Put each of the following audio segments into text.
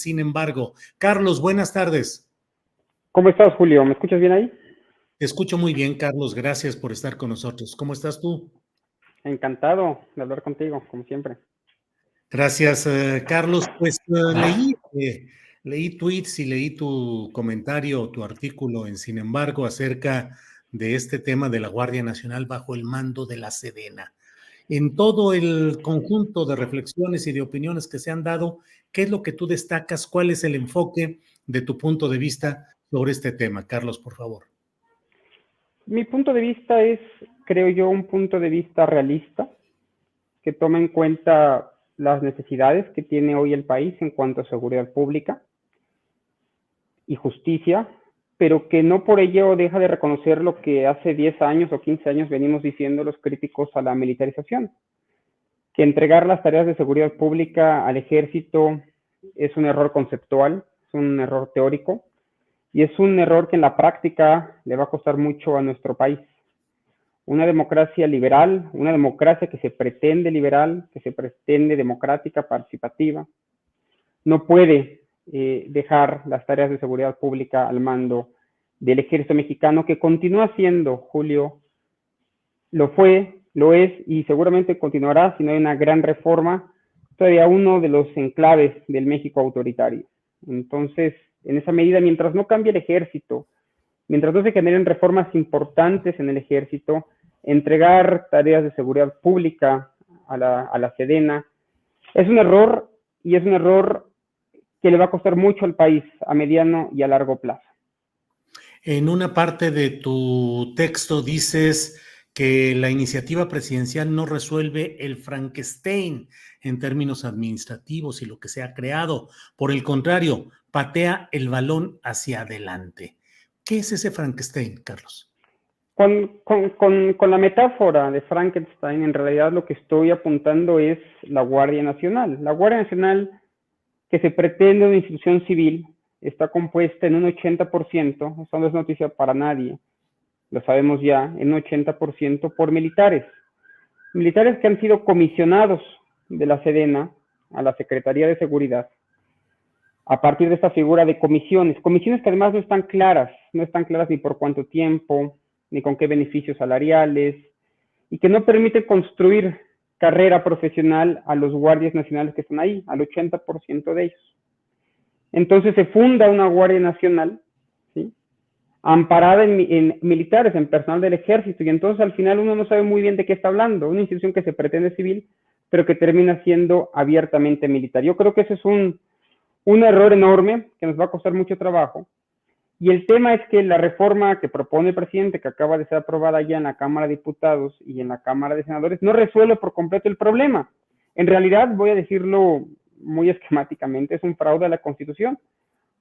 Sin embargo, Carlos, buenas tardes. ¿Cómo estás, Julio? ¿Me escuchas bien ahí? Te escucho muy bien, Carlos. Gracias por estar con nosotros. ¿Cómo estás tú? Encantado de hablar contigo, como siempre. Gracias, Carlos. Pues leí tweets y leí tu comentario, tu artículo en Sin embargo, acerca de este tema de la Guardia Nacional bajo el mando de la Sedena. En todo el conjunto de reflexiones y de opiniones que se han dado, ¿qué es lo que tú destacas? ¿Cuál es el enfoque de tu punto de vista sobre este tema? Carlos, por favor. Mi punto de vista es, creo yo, un punto de vista realista que toma en cuenta las necesidades que tiene hoy el país en cuanto a seguridad pública y justicia, pero que no por ello deja de reconocer lo que hace 10 años o 15 años venimos diciendo los críticos a la militarización, que entregar las tareas de seguridad pública al ejército es un error conceptual, es un error teórico, y es un error que en la práctica le va a costar mucho a nuestro país. Una democracia liberal, una democracia que se pretende liberal, que se pretende democrática, participativa, no puede dejar las tareas de seguridad pública al mando del ejército mexicano, que continúa siendo, Julio, lo fue, lo es y seguramente continuará si no hay una gran reforma, todavía uno de los enclaves del México autoritario. Entonces, en esa medida, mientras no cambie el ejército, mientras no se generen reformas importantes en el ejército, entregar tareas de seguridad pública a la Sedena, es un error y es un error que le va a costar mucho al país a mediano y a largo plazo. En una parte de tu texto dices que la iniciativa presidencial no resuelve el Frankenstein en términos administrativos y lo que se ha creado. Por el contrario, patea el balón hacia adelante. ¿Qué es ese Frankenstein, Carlos? Con la metáfora de Frankenstein, en realidad lo que estoy apuntando es la Guardia Nacional. La Guardia Nacional, que se pretende una institución civil, está compuesta en un 80%, esto no es noticia para nadie, lo sabemos ya, en un 80% por militares. Militares que han sido comisionados de la Sedena a la Secretaría de Seguridad a partir de esta figura de comisiones, comisiones que además no están claras ni por cuánto tiempo, ni con qué beneficios salariales, y que no permiten construir carrera profesional a los guardias nacionales que están ahí, al 80% de ellos. Entonces se funda una Guardia Nacional, ¿sí?, amparada en militares, en personal del ejército, y entonces al final uno no sabe muy bien de qué está hablando, una institución que se pretende civil, pero que termina siendo abiertamente militar. Yo creo que ese es un error enorme que nos va a costar mucho trabajo. Y el tema es que la reforma que propone el presidente, que acaba de ser aprobada ya en la Cámara de Diputados y en la Cámara de Senadores, no resuelve por completo el problema. En realidad, voy a decirlo muy esquemáticamente, es un fraude a la Constitución,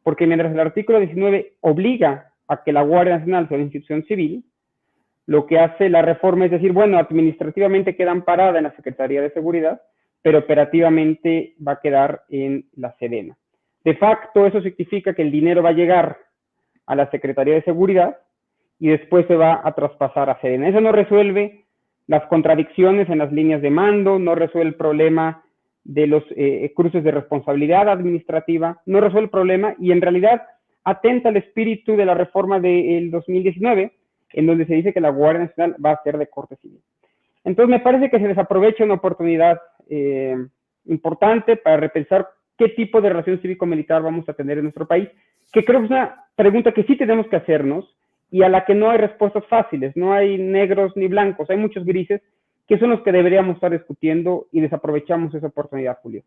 porque mientras el artículo 19 obliga a que la Guardia Nacional sea una institución civil, lo que hace la reforma es decir, bueno, administrativamente queda amparada en la Secretaría de Seguridad, pero operativamente va a quedar en la Sedena. De facto, eso significa que el dinero va a llegar a la Secretaría de Seguridad y después se va a traspasar a Sedena. Eso no resuelve las contradicciones en las líneas de mando, no resuelve el problema de los cruces de responsabilidad administrativa, no resuelve el problema y en realidad atenta al espíritu de la reforma del 2019, en donde se dice que la Guardia Nacional va a ser de corte civil. Entonces me parece que se desaprovecha una oportunidad importante para repensar qué tipo de relación cívico-militar vamos a tener en nuestro país, que creo que es una pregunta que sí tenemos que hacernos y a la que no hay respuestas fáciles, no hay negros ni blancos, hay muchos grises que son los que deberíamos estar discutiendo y desaprovechamos esa oportunidad, Julio.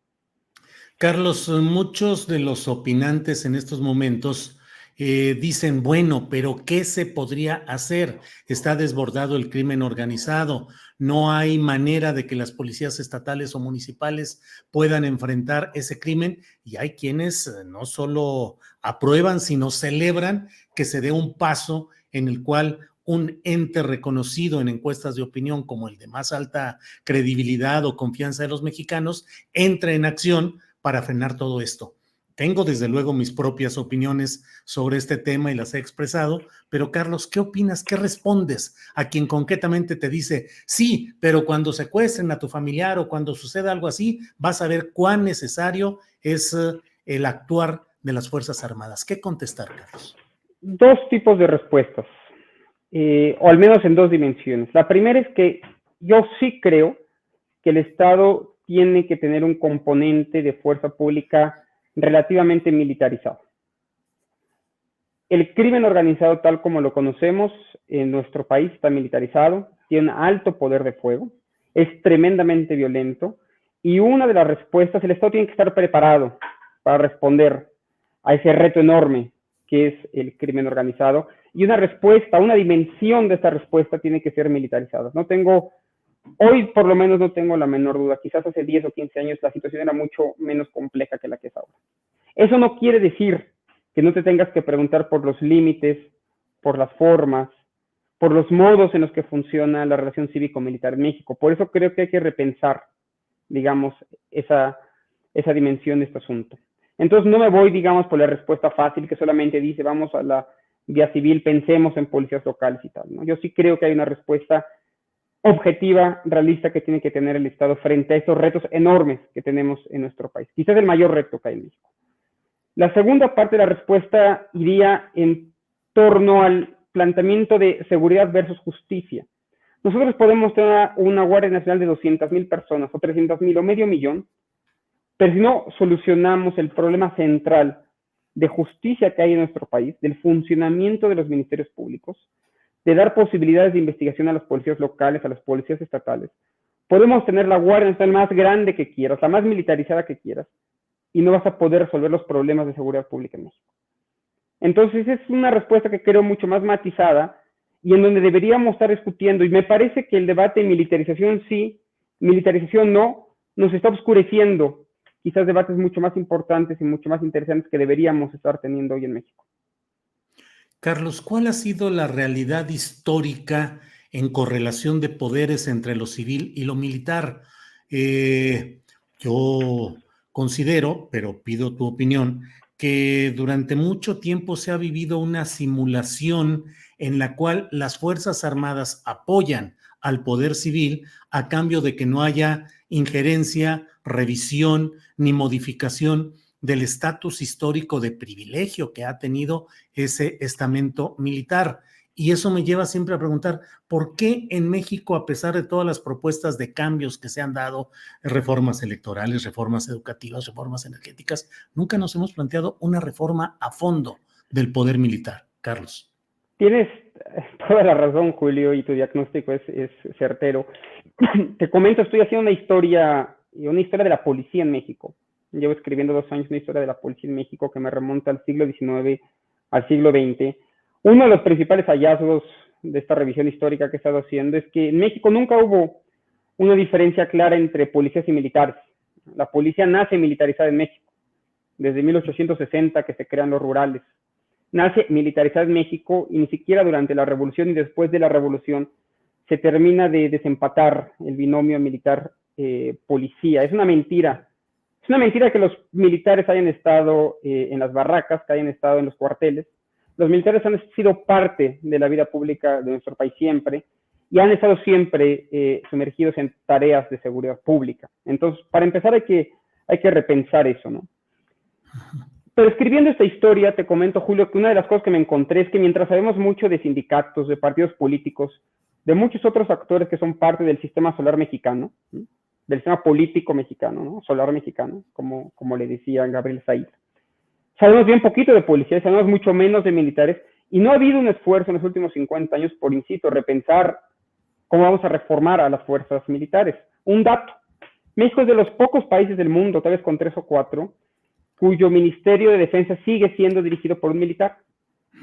Carlos, muchos de los opinantes en estos momentos dicen, bueno, pero ¿qué se podría hacer? Está desbordado el crimen organizado, no hay manera de que las policías estatales o municipales puedan enfrentar ese crimen y hay quienes no solo aprueban, sino celebran que se dé un paso en el cual un ente reconocido en encuestas de opinión como el de más alta credibilidad o confianza de los mexicanos entre en acción para frenar todo esto. Tengo desde luego mis propias opiniones sobre este tema y las he expresado, pero Carlos, ¿qué opinas? ¿Qué respondes a quien concretamente te dice, sí, pero cuando secuestren a tu familiar o cuando suceda algo así, vas a ver cuán necesario es el actuar de las Fuerzas Armadas? ¿Qué contestar, Carlos? Dos tipos de respuestas, o al menos en dos dimensiones. La primera es que yo sí creo que el Estado tiene que tener un componente de fuerza pública relativamente militarizado. El crimen organizado, tal como lo conocemos en nuestro país, está militarizado, tiene un alto poder de fuego, es tremendamente violento, y una de las respuestas, el Estado tiene que estar preparado para responder a ese reto enorme que es el crimen organizado, y una respuesta, una dimensión de esta respuesta tiene que ser militarizada. Hoy por lo menos no tengo la menor duda, quizás hace 10 o 15 años la situación era mucho menos compleja que la que es ahora. Eso no quiere decir que no te tengas que preguntar por los límites, por las formas, por los modos en los que funciona la relación cívico-militar en México. Por eso creo que hay que repensar, digamos, esa dimensión de este asunto. Entonces no me voy, digamos, por la respuesta fácil que solamente dice vamos a la vía civil, pensemos en policías locales y tal, ¿no? Yo sí creo que hay una respuesta objetiva, realista que tiene que tener el Estado frente a estos retos enormes que tenemos en nuestro país. Quizás el mayor reto que hay en México. La segunda parte de la respuesta iría en torno al planteamiento de seguridad versus justicia. Nosotros podemos tener una Guardia Nacional de 200,000 personas o 300,000 o medio millón, pero si no solucionamos el problema central de justicia que hay en nuestro país, del funcionamiento de los ministerios públicos, de dar posibilidades de investigación a las policías locales, a las policías estatales, podemos tener la Guardia Nacional más grande que quieras, la más militarizada que quieras, y no vas a poder resolver los problemas de seguridad pública en México. Entonces es una respuesta que creo mucho más matizada y en donde deberíamos estar discutiendo, y me parece que el debate de militarización sí, militarización no, nos está oscureciendo quizás debates mucho más importantes y mucho más interesantes que deberíamos estar teniendo hoy en México. Carlos, ¿cuál ha sido la realidad histórica en correlación de poderes entre lo civil y lo militar? Yo considero, pero pido tu opinión, que durante mucho tiempo se ha vivido una simulación en la cual las Fuerzas Armadas apoyan al poder civil a cambio de que no haya injerencia, revisión ni modificación del estatus histórico de privilegio que ha tenido ese estamento militar. Y eso me lleva siempre a preguntar, ¿por qué en México, a pesar de todas las propuestas de cambios que se han dado, reformas electorales, reformas educativas, reformas energéticas, nunca nos hemos planteado una reforma a fondo del poder militar? Carlos. Tienes toda la razón, Julio, y tu diagnóstico es certero. Te comento, estoy haciendo una historia de la policía en México. Llevo escribiendo 2 años una historia de la policía en México que me remonta al siglo XIX, al siglo XX. Uno de los principales hallazgos de esta revisión histórica que he estado haciendo es que en México nunca hubo una diferencia clara entre policías y militares. La policía nace militarizada en México, desde 1860 que se crean los rurales. Nace militarizada en México y ni siquiera durante la Revolución y después de la Revolución se termina de desempatar el binomio militar-policía. Es una mentira. Es una mentira que los militares hayan estado en las barracas, que hayan estado en los cuarteles. Los militares han sido parte de la vida pública de nuestro país siempre y han estado siempre sumergidos en tareas de seguridad pública. Entonces, para empezar hay que repensar eso, ¿no? Pero escribiendo esta historia, te comento, Julio, que una de las cosas que me encontré es que mientras sabemos mucho de sindicatos, de partidos políticos, de muchos otros actores que son parte del sistema solar mexicano, ¿sí?, del sistema político mexicano, ¿no?, solar mexicano, como le decía Gabriel Said, sabemos bien poquito de policía, sabemos mucho menos de militares, y no ha habido un esfuerzo en los últimos 50 años por, insisto, repensar cómo vamos a reformar a las fuerzas militares. Un dato, México es de los pocos países del mundo, tal vez con 3 o 4, cuyo Ministerio de Defensa sigue siendo dirigido por un militar.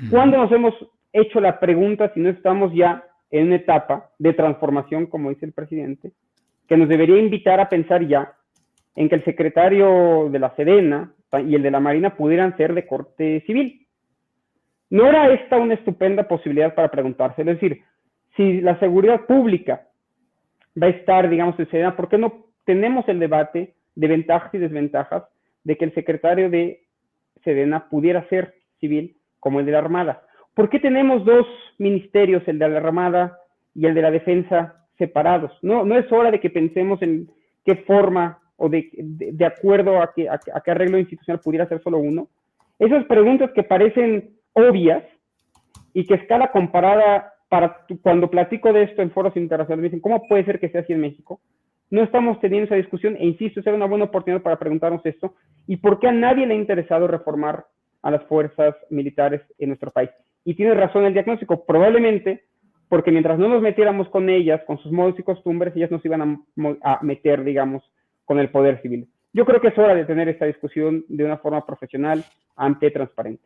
¿Cuándo nos hemos hecho la pregunta si no estamos ya en una etapa de transformación, como dice el presidente, que nos debería invitar a pensar ya en que el secretario de la Sedena y el de la Marina pudieran ser de corte civil? ¿No era esta una estupenda posibilidad para preguntarse? Es decir, si la seguridad pública va a estar, digamos, en Sedena, ¿por qué no tenemos el debate de ventajas y desventajas de que el secretario de Sedena pudiera ser civil como el de la Armada? ¿Por qué tenemos 2 ministerios, el de la Armada y el de la Defensa, separados? No es hora de que pensemos en qué forma o de acuerdo a qué arreglo institucional pudiera ser solo uno. Esas preguntas que parecen obvias y que a escala comparada, cuando platico de esto en foros internacionales, me dicen, ¿cómo puede ser que sea así en México? No estamos teniendo esa discusión e insisto, será una buena oportunidad para preguntarnos esto y por qué a nadie le ha interesado reformar a las fuerzas militares en nuestro país. Y tiene razón el diagnóstico, probablemente porque mientras no nos metiéramos con ellas, con sus modos y costumbres, ellas nos iban a meter, digamos, con el poder civil. Yo creo que es hora de tener esta discusión de una forma profesional, amplia y transparente.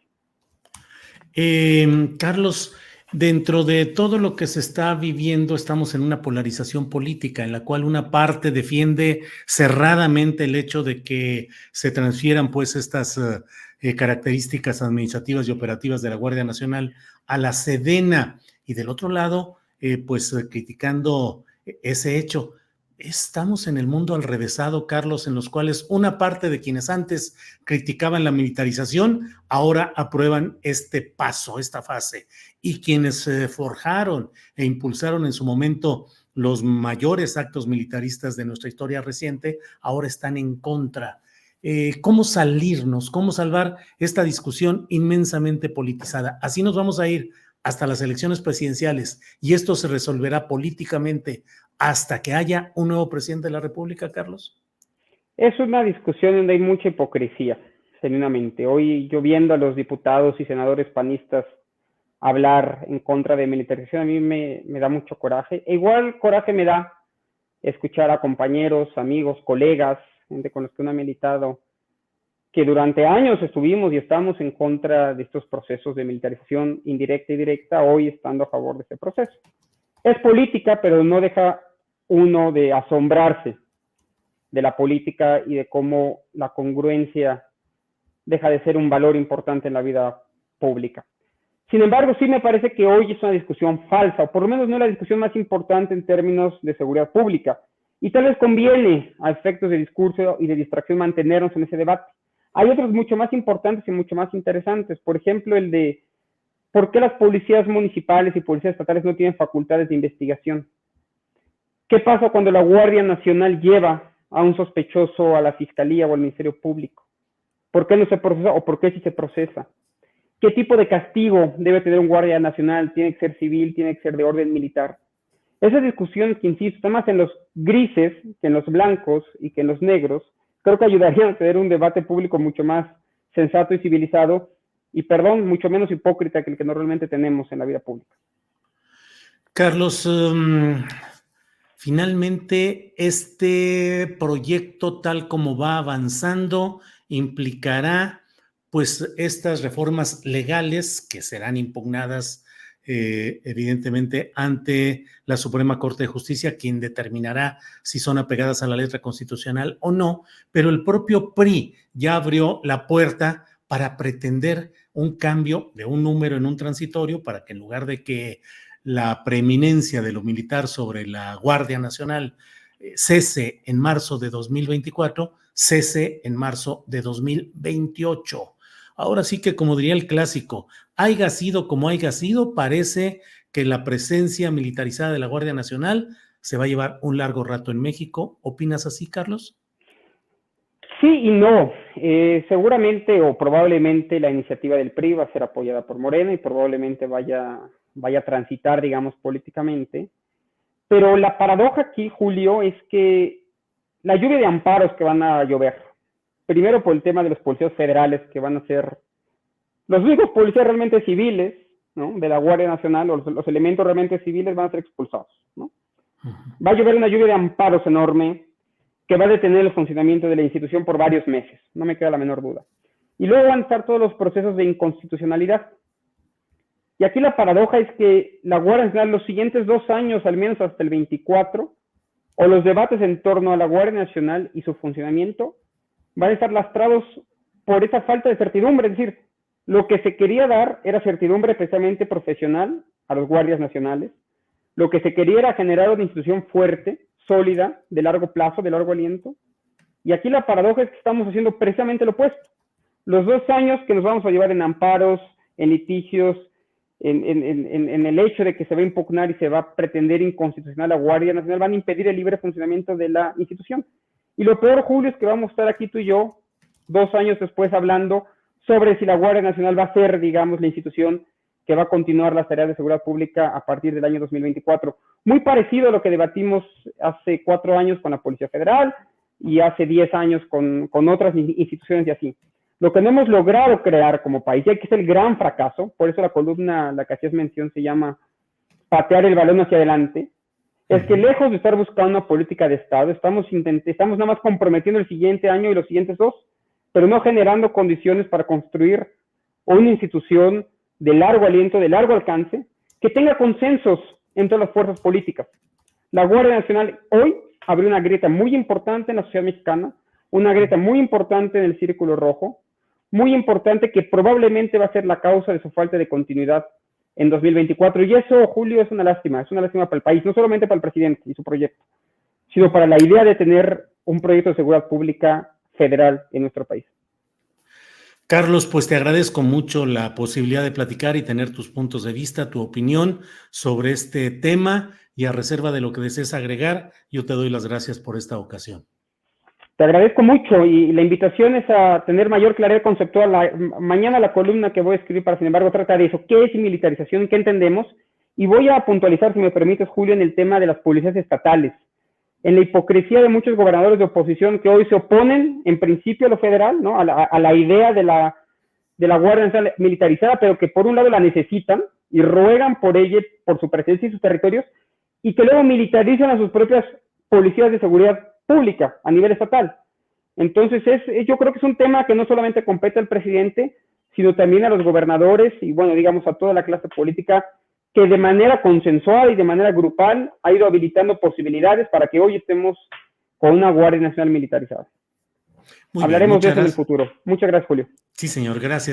Carlos, dentro de todo lo que se está viviendo, estamos en una polarización política en la cual una parte defiende cerradamente el hecho de que se transfieran pues estas características administrativas y operativas de la Guardia Nacional a la Sedena y del otro lado criticando ese hecho. Estamos en el mundo al revésado, Carlos, en los cuales una parte de quienes antes criticaban la militarización, ahora aprueban este paso, esta fase. Y quienes forjaron e impulsaron en su momento los mayores actos militaristas de nuestra historia reciente, ahora están en contra. ¿Cómo salirnos, cómo salvar esta discusión inmensamente politizada? Así nos vamos a ir hasta las elecciones presidenciales y esto se resolverá políticamente hasta que haya un nuevo presidente de la República, Carlos. Es una discusión donde hay mucha hipocresía, genuinamente. Hoy yo viendo a los diputados y senadores panistas hablar en contra de militarización, a mí me da mucho coraje. E igual coraje me da escuchar a compañeros, amigos, colegas, gente con los que uno ha militado, que durante años estuvimos y estamos en contra de estos procesos de militarización indirecta y directa, hoy estando a favor de este proceso. Es política, pero no deja uno de asombrarse de la política y de cómo la congruencia deja de ser un valor importante en la vida pública. Sin embargo, sí me parece que hoy es una discusión falsa, o por lo menos no es la discusión más importante en términos de seguridad pública. Y tal vez conviene, a efectos de discurso y de distracción, mantenernos en ese debate. Hay otros mucho más importantes y mucho más interesantes. Por ejemplo, el de ¿por qué las policías municipales y policías estatales no tienen facultades de investigación? ¿Qué pasa cuando la Guardia Nacional lleva a un sospechoso a la Fiscalía o al Ministerio Público? ¿Por qué no se procesa o por qué sí se procesa? ¿Qué tipo de castigo debe tener un Guardia Nacional? ¿Tiene que ser civil? ¿Tiene que ser de orden militar? Esa discusión que, insisto, está más en los grises que en los blancos y que en los negros, creo que ayudaría a tener un debate público mucho más sensato y civilizado y, perdón, mucho menos hipócrita que el que normalmente tenemos en la vida pública. Carlos, finalmente este proyecto tal como va avanzando implicará pues estas reformas legales que serán impugnadas evidentemente ante la Suprema Corte de Justicia, quien determinará si son apegadas a la letra constitucional o no, pero el propio PRI ya abrió la puerta para pretender un cambio de un número en un transitorio para que en lugar de que la preeminencia de lo militar sobre la Guardia Nacional cese en marzo de 2024, cese en marzo de 2028. Ahora sí que, como diría el clásico, haya sido como haya sido, parece que la presencia militarizada de la Guardia Nacional se va a llevar un largo rato en México. ¿Opinas así, Carlos? Sí y no. Seguramente o probablemente la iniciativa del PRI va a ser apoyada por Morena y probablemente vaya a transitar, digamos, políticamente. Pero la paradoja aquí, Julio, es que la lluvia de amparos que van a llover, primero por el tema de los policías federales que van a ser los únicos policías realmente civiles, ¿no?, de la Guardia Nacional, o los elementos realmente civiles van a ser expulsados, ¿no? Va a llover una lluvia de amparos enorme que va a detener el funcionamiento de la institución por varios meses, no me queda la menor duda. Y luego van a estar todos los procesos de inconstitucionalidad. Y aquí la paradoja es que la Guardia Nacional los siguientes 2 años, al menos hasta el 24, o los debates en torno a la Guardia Nacional y su funcionamiento van a estar lastrados por esa falta de certidumbre. Es decir, lo que se quería dar era certidumbre precisamente profesional a los guardias nacionales. Lo que se quería era generar una institución fuerte, sólida, de largo plazo, de largo aliento. Y aquí la paradoja es que estamos haciendo precisamente lo opuesto. Los 2 años que nos vamos a llevar en amparos, en litigios, en el hecho de que se va a impugnar y se va a pretender inconstitucional la Guardia Nacional, van a impedir el libre funcionamiento de la institución. Y lo peor, Julio, es que vamos a estar aquí tú y yo 2 años después hablando sobre si la Guardia Nacional va a ser, digamos, la institución que va a continuar las tareas de seguridad pública a partir del año 2024. Muy parecido a lo que debatimos hace 4 años con la Policía Federal y hace 10 años con otras instituciones y así. Lo que no hemos logrado crear como país, ya que es el gran fracaso, por eso la columna, la que hacías mención, se llama patear el balón hacia adelante, es que lejos de estar buscando una política de Estado, estamos nada más comprometiendo el siguiente año y los siguientes 2, pero no generando condiciones para construir una institución de largo aliento, de largo alcance, que tenga consensos entre las fuerzas políticas. La Guardia Nacional hoy abrió una grieta muy importante en la sociedad mexicana, una grieta muy importante en el Círculo Rojo, muy importante que probablemente va a ser la causa de su falta de continuidad en 2024. Y eso, Julio, es una lástima para el país, no solamente para el presidente y su proyecto, sino para la idea de tener un proyecto de seguridad pública federal en nuestro país. Carlos, pues te agradezco mucho la posibilidad de platicar y tener tus puntos de vista, tu opinión sobre este tema, y a reserva de lo que desees agregar, yo te doy las gracias por esta ocasión. Te agradezco mucho y la invitación es a tener mayor claridad conceptual. Mañana la columna que voy a escribir para, sin embargo, trata de eso. ¿Qué es militarización? ¿Qué entendemos? Y voy a puntualizar, si me permites, Julio, en el tema de las policías estatales. En la hipocresía de muchos gobernadores de oposición que hoy se oponen, en principio, a lo federal, ¿no? a la idea de la Guardia Nacional militarizada, pero que por un lado la necesitan y ruegan por ella, por su presencia y sus territorios, y que luego militarizan a sus propias policías de seguridad pública a nivel estatal. Entonces, yo creo que es un tema que no solamente compete al presidente, sino también a los gobernadores y, bueno, digamos, a toda la clase política que de manera consensuada y de manera grupal ha ido habilitando posibilidades para que hoy estemos con una Guardia Nacional militarizada. Hablaremos de eso en el futuro. Muchas gracias, Julio. Sí, señor, gracias.